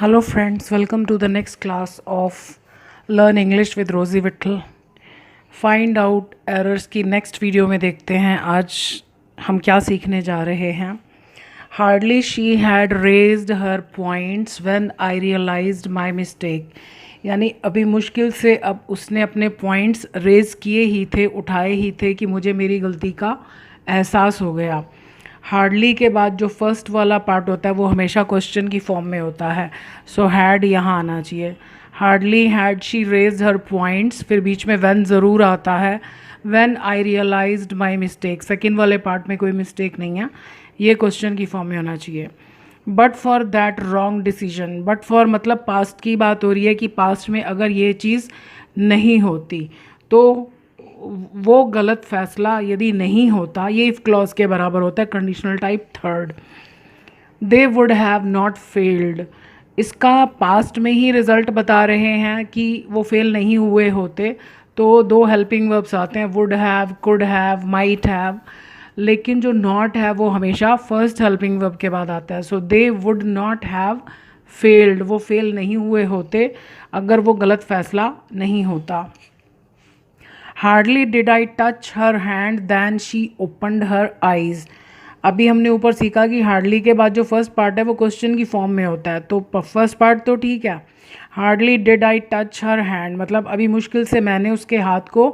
Hello friends, welcome to the next class of Learn English with Rosie Whittle. Find out errors की next video में देखते हैं आज हम क्या सीखने जा रहे हैं. Hardly she had raised her points when I realized my mistake. यानी अभी मुश्किल से अब उसने अपने पॉइंट्स रेज़ किए ही थे, उठाए ही थे कि मुझे मेरी गलती का एहसास हो गया. हार्डली के बाद जो फर्स्ट वाला पार्ट होता है वो हमेशा क्वेश्चन की फॉर्म में होता है. सो हैड यहाँ आना चाहिए. Hardly had she raise her points, फिर बीच में व्हेन ज़रूर आता है. When I realized my mistake, second वाले पार्ट में कोई मिस्टेक नहीं है, ये क्वेश्चन की फॉर्म में होना चाहिए. But for that wrong decision, but for मतलब पास्ट की बात हो रही है कि पास्ट में अगर ये चीज़ नहीं होती तो वो गलत फैसला यदि नहीं होता, ये इफ़ क्लॉज के बराबर होता है, conditional type third. They would have not failed, इसका पास्ट में ही रिज़ल्ट बता रहे हैं कि वो फेल नहीं हुए होते. तो दो हेल्पिंग वर्ब्स आते हैं, would have, could have, might have, लेकिन जो नॉट है वो हमेशा फर्स्ट हेल्पिंग वर्ब के बाद आता है. So they would not have failed, वो फेल नहीं हुए होते अगर वो गलत फैसला नहीं होता. Hardly did I touch her hand than she opened her eyes. अभी हमने ऊपर सीखा कि हार्डली के बाद जो फर्स्ट पार्ट है वो क्वेश्चन की फॉर्म में होता है, तो फर्स्ट पार्ट तो ठीक है. Hardly did I touch her hand मतलब अभी मुश्किल से मैंने उसके हाथ को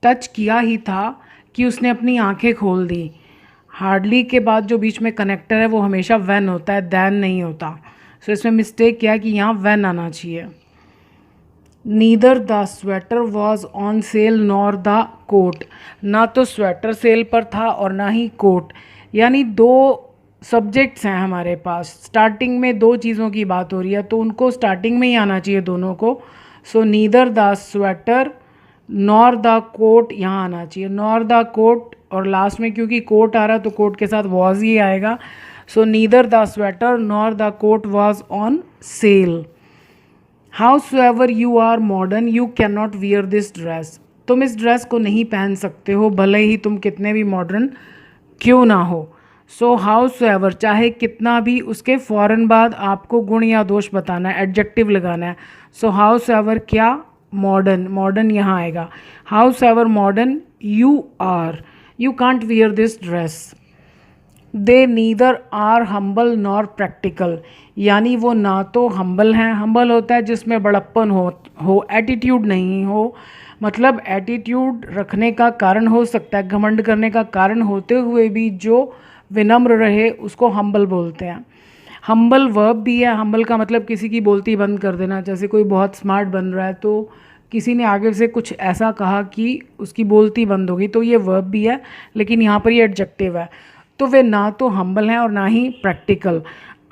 टच किया ही था कि उसने अपनी आंखें खोल दी. हार्डली के बाद जो बीच में कनेक्टर है वो हमेशा व्हेन होता है, दैन नहीं होता. सो इसमें मिस्टेक क्या है कि यहाँ व्हेन आना चाहिए. Neither the sweater was on sale nor the coat, ना तो स्वेटर सेल पर था और ना ही कोट. यानी दो सब्जेक्ट्स हैं हमारे पास, स्टार्टिंग में दो चीज़ों की बात हो रही है तो उनको स्टार्टिंग में ही आना चाहिए दोनों को. So neither the sweater nor the coat यहाँ आना चाहिए. नॉर द कोट और लास्ट में क्योंकि कोट आ रहा है तो कोट के साथ वॉज ही आएगा. So neither the sweater nor the coat was on sale. Howsoever you are modern, you cannot wear this dress. तुम इस ड्रेस को नहीं पहन सकते हो भले ही तुम कितने भी मॉडर्न क्यों ना हो. सो howsoever चाहे कितना भी, उसके फ़ौरन बाद आपको गुण या दोष बताना है, एडजेक्टिव लगाना है. सो howsoever क्या, मॉडर्न, मॉडर्न यहाँ आएगा. howsoever modern you are, you can't wear this dress. They neither are humble nor practical, यानी वो ना तो हम्बल हैं, हम्बल होता है जिसमें बड़प्पन हो एटीट्यूड नहीं हो, मतलब एटीट्यूड रखने का कारण हो सकता है, घमंड करने का कारण होते हुए भी जो विनम्र रहे उसको हम्बल बोलते हैं. हम्बल वर्ब भी है. हम्बल का मतलब किसी की बोलती बंद कर देना. जैसे कोई बहुत स्मार्ट बन रहा है तो किसी ने आगे से कुछ ऐसा कहा कि उसकी बोलती बंद होगी, तो ये वर्ब भी है लेकिन यहाँ पर ये एडजेक्टिव है. तो वे ना तो हम्बल हैं और ना ही प्रैक्टिकल.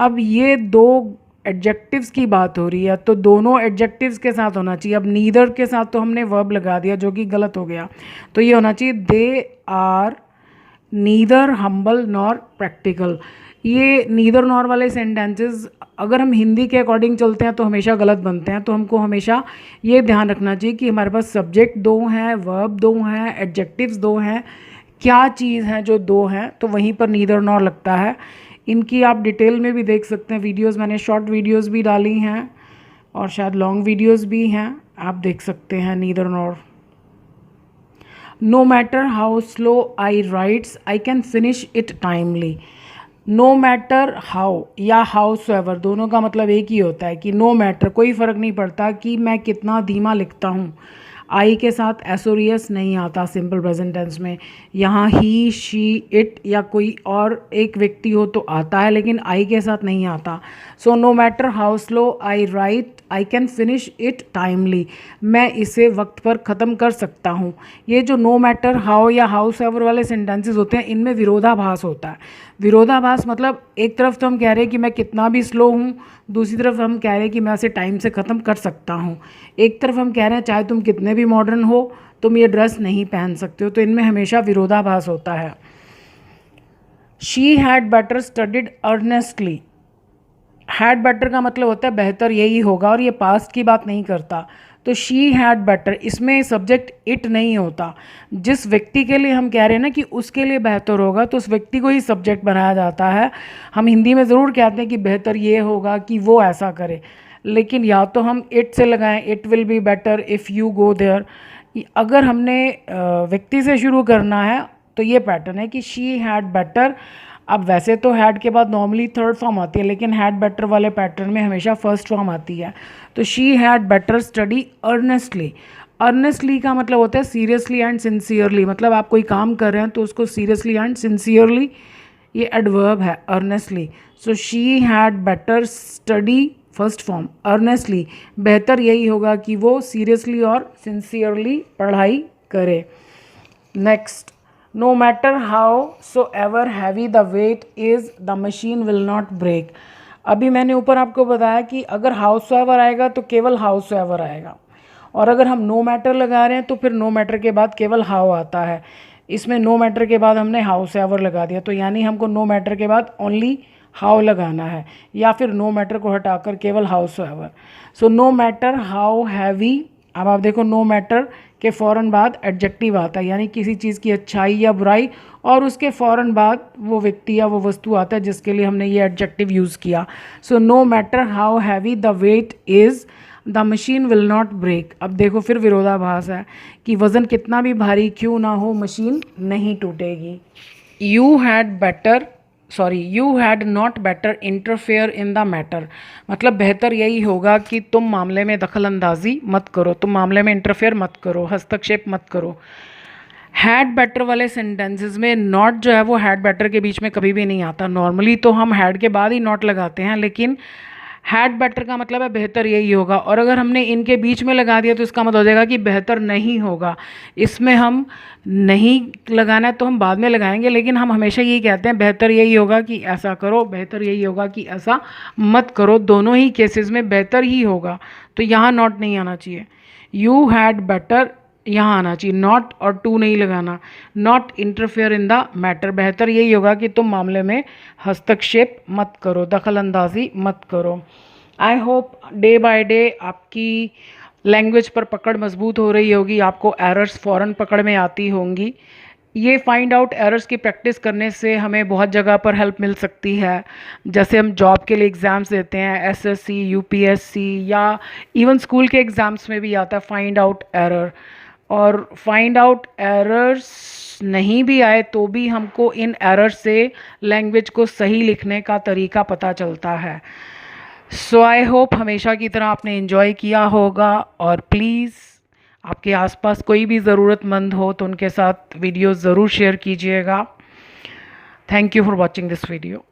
अब ये दो एडजेक्टिव्स की बात हो रही है तो दोनों एडजेक्टिव्स के साथ होना चाहिए. अब नीदर के साथ तो हमने वर्ब लगा दिया जो कि गलत हो गया, तो ये होना चाहिए they are neither humble nor practical. ये नीदर नॉर वाले सेंटेंसेस अगर हम हिंदी के अकॉर्डिंग चलते हैं तो हमेशा गलत बनते हैं. तो हमको हमेशा ये ध्यान रखना चाहिए कि हमारे पास सब्जेक्ट दो हैं, वर्ब दो हैं, एडजेक्टिव्स दो हैं, क्या चीज़ है जो दो हैं, तो वहीं पर नीदर नॉर लगता है. इनकी आप डिटेल में भी देख सकते हैं वीडियोस, मैंने शॉर्ट वीडियोस भी डाली हैं और शायद लॉन्ग वीडियोस भी हैं, आप देख सकते हैं. Neither nor. No matter how slow I writes I can finish it timely. No matter how या हाउसएवर दोनों का मतलब एक ही होता है कि नो मैटर, कोई फ़र्क नहीं पड़ता कि मैं कितना धीमा लिखता हूँ. आई के साथ एसोरियस नहीं आता सिंपल प्रेजेंट टेंस में. यहाँ ही, शी, इट या कोई और एक व्यक्ति हो तो आता है लेकिन आई के साथ नहीं आता. So no matter how slow I write I can finish it timely, मैं इसे वक्त पर ख़त्म कर सकता हूँ. ये जो नो मैटर हाउ या हाउस एवर वाले सेंटेंसेस होते हैं इनमें विरोधाभास होता है. विरोधाभास मतलब एक तरफ तो हम कह रहे हैं कि मैं कितना भी स्लो हूँ, दूसरी तरफ हम कह रहे हैं कि मैं इसे टाइम से ख़त्म कर सकता हूँ. एक तरफ हम कह रहे हैं चाहे तुम कितने भी मॉडर्न हो तुम ये ड्रेस नहीं पहन सकते हो, तो इनमें हमेशा विरोधाभास होता है. She had better studied earnestly. Had better का मतलब होता है बेहतर यही होगा और ये पास्ट की बात नहीं करता. तो शी हैड बेटर, इसमें सब्जेक्ट इट नहीं होता। जिस व्यक्ति के लिए हम कह रहे हैं ना कि उसके लिए बेहतर होगा, तो उस व्यक्ति को ही सब्जेक्ट बनाया जाता है। हम हिंदी में ज़रूर कहते हैं कि बेहतर ये होगा कि वो ऐसा करे, लेकिन या तो हम इट से लगाएं, it will be better if you go there. अगर हमने व्यक्ति से शुरू करना है तो ये पैटर्न है कि शी हैड बेटर। अब वैसे तो हैड के बाद नॉर्मली थर्ड फॉर्म आती है, लेकिन हैड बेटर वाले पैटर्न में हमेशा फर्स्ट फॉर्म आती है। तो she had better study earnestly. Earnestly का मतलब होता है सीरियसली एंड सिंसियरली, मतलब आप कोई काम कर रहे हैं तो उसको सीरियसली एंड सिंसियरली, ये एडवर्ब है earnestly. So she had better study first form earnestly, बेहतर यही होगा कि वो सीरियसली और सिंसियरली पढ़ाई करे। Next, no matter howsoever heavy the weight is the machine will not break. अभी मैंने ऊपर आपको बताया कि अगर हाउस एवर आएगा तो केवल हाउस एवर आएगा, और अगर हम नो मैटर लगा रहे हैं तो फिर नो मैटर के बाद केवल हाउ आता है। इसमें नो मैटर के बाद हमने हाउस एवर लगा दिया, तो यानी हमको नो मैटर के बाद ओनली हाउ लगाना है, या फिर नो मैटर को हटाकर केवल howsoever. So no matter how heavy, अब आप देखो नो मैटर के फ़ौरन बाद एडजेक्टिव आता है, यानी किसी चीज़ की अच्छाई या बुराई, और उसके फ़ौरन बाद वो व्यक्ति या वो वस्तु आता है जिसके लिए हमने ये एडजेक्टिव यूज़ किया। So no matter how heavy the weight is the machine will not break. अब देखो फिर विरोधाभास है कि वज़न कितना भी भारी क्यों ना हो, मशीन नहीं टूटेगी। You had not better interfere in the matter, मतलब बेहतर यही होगा कि तुम मामले में दखल अंदाजी मत करो, तुम मामले में इंटरफेयर मत करो, हस्तक्षेप मत करो। हैड बेटर वाले सेंटेंसेस में नॉट जो है वो हैड बेटर के बीच में कभी भी नहीं आता। नॉर्मली तो हम हैड के बाद ही नॉट लगाते हैं, लेकिन हैड बेटर का मतलब है बेहतर यही होगा, और अगर हमने इनके बीच में लगा दिया तो इसका मतलब हो जाएगा कि बेहतर नहीं होगा। इसमें हम नहीं लगाना है तो हम बाद में लगाएंगे, लेकिन हम हमेशा यही कहते हैं बेहतर यही होगा कि ऐसा करो, बेहतर यही होगा कि ऐसा मत करो। दोनों ही केसेस में बेहतर ही होगा, तो यहाँ नॉट नहीं आना चाहिए। यू हैड बेटर यहाँ आना चाहिए, नॉट और टू नहीं लगाना। Not interfere in the matter, बेहतर यही होगा कि तुम मामले में हस्तक्षेप मत करो, दखल अंदाजी मत करो। I hope day by day आपकी लैंग्वेज पर पकड़ मजबूत हो रही होगी, आपको एरर्स फ़ौरन पकड़ में आती होंगी। ये फाइंड आउट एरर्स की प्रैक्टिस करने से हमें बहुत जगह पर हेल्प मिल सकती है। जैसे हम जॉब के लिए एग्ज़ाम्स देते हैं, एसएससी, यूपीएससी, या इवन स्कूल के एग्ज़ाम्स में भी आता है फाइंड आउट एरर। और फाइंड आउट एरर्स नहीं भी आए तो भी हमको इन एरर्स से लैंग्वेज को सही लिखने का तरीका पता चलता है। सो आई होप हमेशा की तरह आपने एंजॉय किया होगा, और प्लीज़ आपके आसपास कोई भी ज़रूरतमंद हो तो उनके साथ वीडियो ज़रूर शेयर कीजिएगा। Thank you for watching this video.